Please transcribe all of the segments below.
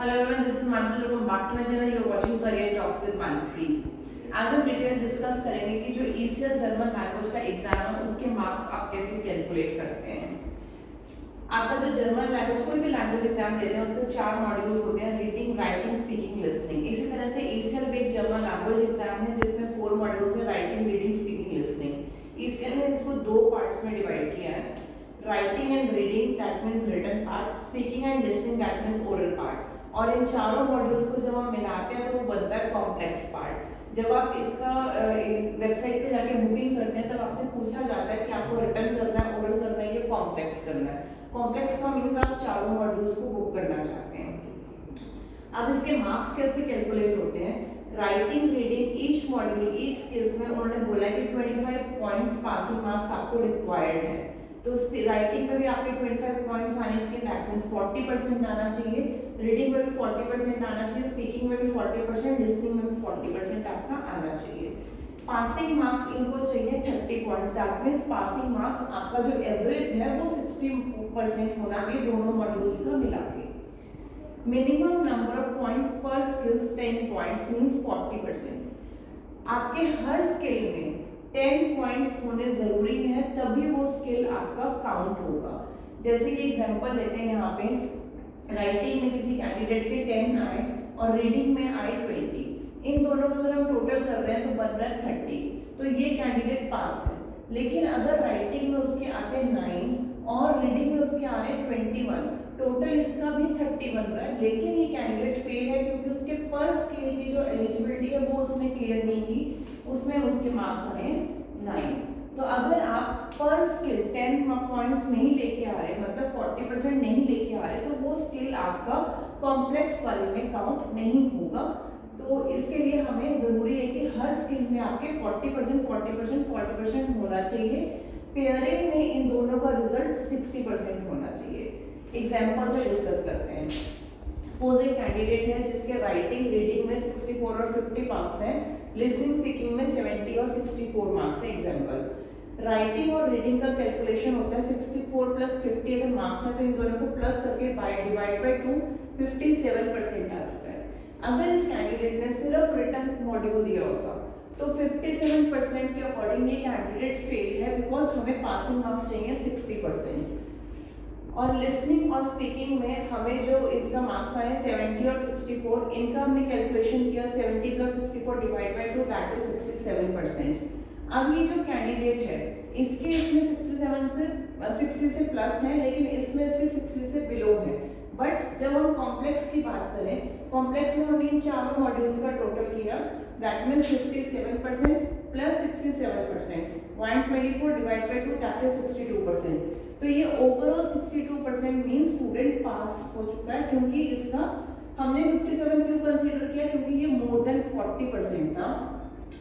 Hello everyone, this is Manpreet. Welcome back to my channel. You are watching Career Talks with Manpreet. आज हम detail discuss करेंगे कि जो ECL German language का exam है उसके मार्क्स आप कैसे कैलकुलेट करते हैं। आपका जो जर्मन लैंग्वेज कोई भी लैंग्वेज एग्जाम देते हैं उसके 4 मॉड्यूल्स होते हैं, रीडिंग, राइटिंग, स्पीकिंग, लिसनिंग। इसी तरह से ECL भी एक जर्मन लैंग्वेज एग्जाम है जिसमें 4 मॉड्यूल्स हैं, writing, reading, speaking, listening. ECL ने इसको 2 पार्ट्स में डिवाइड किया है, writing and reading that means written part, speaking and listening that means oral part. और इन चारों मॉड्यूल्स को जब हम मिलाते हैं तो वो बनता है कॉम्प्लेक्स पार्ट। जब आप इसका वेबसाइट पे जाके बुकिंग करते हैं तब आपसे पूछा जाता है कि आपको रिटर्न करना है, ओरल करना है या कॉम्प्लेक्स करना है। कॉम्प्लेक्स का मीन्स आप चारों मॉड्यूल्स को बुक करना चाहते हैं। अब इसके मार्क्स कैसे कैलकुलेट होते हैं? Writing, reading, each module, each skills में उन्होंने बोला है कि 25 पॉइंट्स पासिंग मार्क्स आपको रिक्वायर्ड है। तो राइटिंग में भी आपके 25 पॉइंट्स आने चाहिए, दैट मींस 40% आना चाहिए। रीडिंग में भी 40% आना चाहिए, स्पीकिंग में भी 40%, लिसनिंग में भी 40% आपका आना चाहिए। पासिंग मार्क्स इनको चाहिए 30 points, that means passing marks आपका जो एवरेज है वो 60% होना चाहिए दोनों मॉड्यूल्स का मिला के। मिनिमम नंबर ऑफ पॉइंट्स पर स्किल्स 10 पॉइंट्स मींस 40%। आपके हर स्किल में 10 पॉइंट्स होने जरूरी है तभी वो स्किल आपका काउंट होगा। जैसे कि एग्जांपल लेते हैं, यहाँ पे राइटिंग में किसी कैंडिडेट के 10 आए और रीडिंग में आए 20, इन दोनों को अगर हम टोटल कर रहे हैं तो बन रहा है 30, तो ये कैंडिडेट पास है। लेकिन अगर राइटिंग में उसके आते हैं 9 और रीडिंग में उसके आ रहे हैं 21, टोटल इसका भी 30 बन रहा है, लेकिन ये कैंडिडेट फेल है क्योंकि उसके पर स्किल की जो एलिजिबिलिटी है वो उसने क्लियर नहीं की, उसमें उसके मार्क्स आए 9। तो अगर आप पर स्किल 10 पॉइंट्स नहीं लेके आ रहे, मतलब 40% नहीं लेके आ रहे, तो वो स्किल आपका कॉम्प्लेक्स वाले में काउंट नहीं होगा। तो इसके लिए हमें जरूरी है कि हर स्किल में आपके 40% होना चाहिए। पेयरिंग में इन दोनों का रिजल्ट 60% होना चाहिए। एग्जाम्पल से डिस्कस करते हैं। सपोज एक कैंडिडेट है जिसके राइटिंग, रीडिंग में 64 और 50 मार्क्स हैं, लिसनिंग, स्पीकिंग में 70 और 64 मार्क्स है। एग्जाम्पल, राइटिंग और रीडिंग का कैलकुलेशन होता है 64 प्लस 50 अगर मार्क्स है तो इन दोनों को प्लस करके डिवाइड बाय 2 57% आ चुका है। अगर इस कैंडिडेट ने सिर्फ रिटन मॉड्यूल दिया होता तो 57% के अकॉर्डिंग ये कैंडिडेट फेल है, बिकॉज हमें पासिंग मार्क्स चाहिए 60%। और लिसनिंग और स्पीकिंग में हमें जो इसका मार्क्स आए 70 और 64, इनका हमने कैलकुलेशन किया 70 plus 64 divide by 2 that is 67%। अब ये जो कैंडिडेट है इसके इसमें 60 से प्लस है, लेकिन इसमें इसके 60 से बिलो है। बट जब हम कॉम्प्लेक्स की बात करें, कॉम्प्लेक्स में हमने इन चारों मॉड्यूल्स का टोटल किया, that means 57% plus 67%, 124 divide by 2 that is 62%। तो ये ओवरऑल 62% मीन स्टूडेंट पास हो चुका है, क्योंकि इसका हमने 57 क्यों कंसीडर किया, क्योंकि ये मोर देन 40% था।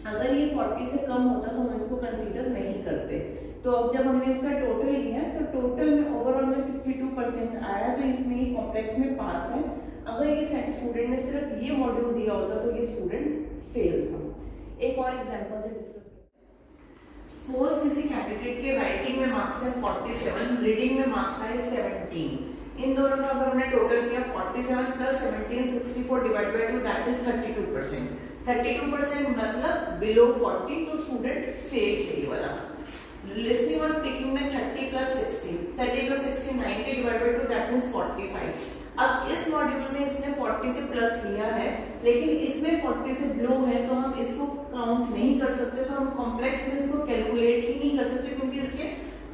अगर ये 40 से कम होता तो हम इसको कंसीडर नहीं करते। तो अब जब हमने इसका टोटल लिया तो टोटल में ओवरऑल में 62% आया, तो इसमें ये कॉम्प्लेक्स में पास है। अगर ये स्टूडेंट ने सिर्फ ये मॉड्यूल दिया होता तो ये स्टूडेंट फेल था। एक और एग्जांपल से डिस्कस करते हैं। सपोज किसी कैंडिडेट के राइटिंग में मार्क्स है 47, रीडिंग में मार्क्स है 17। इन दोनों का अगर हमने टोटल किया 47 plus 17 64 divide by 2 that is 32%। 32% मतलब बिलो 40, तो स्टूडेंट फेल है ये वाला। लिसनिंग और स्पीकिंग में 30 plus 60 90 divide by 2 that means 45। अब इस मॉड्यूल में इसने 40 से प्लस लिया है, लेकिन इसमें 40 से बिलो है, तो हम इसको काउंट नहीं कर सकते। तो हम कॉम्प्लेक्स में इसको कैलकुलेट ही नहीं कर सकते, क्योंकि इसके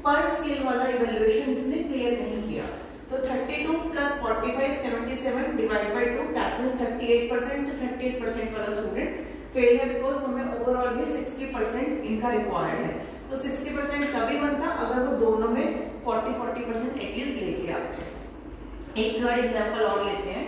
पर स्किल वाला इवैल्यूएशन इसने क्लियर नहीं किया। तो 32 plus 45 77 divide by 2 that means 38%। तो 38% वाला स्टूडेंट फेल है, बिकॉज हमें ओवरऑल भी 60% इनका रिक्वायर्ड है। तो 60% तभी बनता अगर वो दोनों में 40% एटलीस्ट लेके आते हैं। एक थर्ड एग्जांपल और लेते हैं।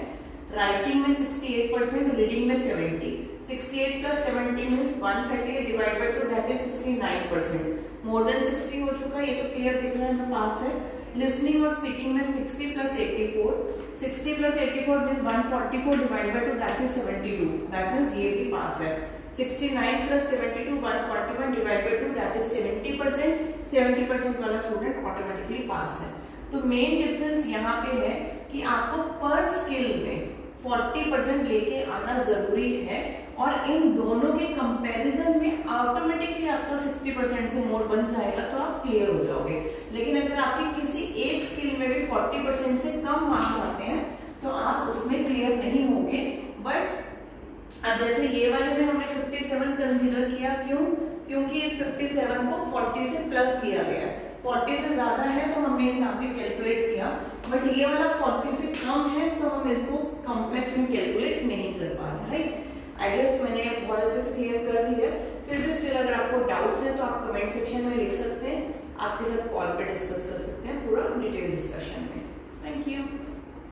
राइटिंग में 68%, रीडिंग में 70। 68 plus 70 means 130 divide by 2 that is 69%। More than 60 हो चुका है, ये तो क्लियर दिख रहा है हमें पास है। लिसनिंग और स्पीकिंग में 60 plus 84, 60 plus 84 means 144 divide by 2 that is 72, that means ये भी पास है। 69 plus 72 141 divide by 2 that is 70%। 70% वाला स्टूडेंट ऑटोमेटिकली पास है। तो मेन डिफरेंस यहाँ पे है कि आपको पर स्किल में 40% लेके आना जरूरी है, और इन दोनों के कंपैरिजन में ऑटोमेटिकली आपका 60% से मोर बन जाएगा, तो आप क्लियर हो जाओगे। लेकिन अगर आपकी किसी एक स्किल में भी 40% से कम मार्क्स आते हैं तो आप उसमें क्लियर नहीं होंगे। बट अब जैसे ये वाले में हमने 57 कंसीडर किया, क्यों? क्योंकि इस 57 को 40 से प्लस किया गया है, 40 से ज्यादा है तो हमने यहाँ पे कैलकुलेट किया, बट ये वाला 40 से कम है तो हम इसको कॉम्प्लेक्स में कैलकुलेट नहीं कर पा रहे, राइट? आई गेस मैंने बहुत अच्छे से क्लियर कर दिया। फिर भी स्टिल अगर आपको डाउट्स हैं तो आप कमेंट सेक्शन में लिख सकते हैं, आपके साथ कॉल पे डिस्कस कर सकते हैं पूरा डिटेल डिस्कशन में। Thank you.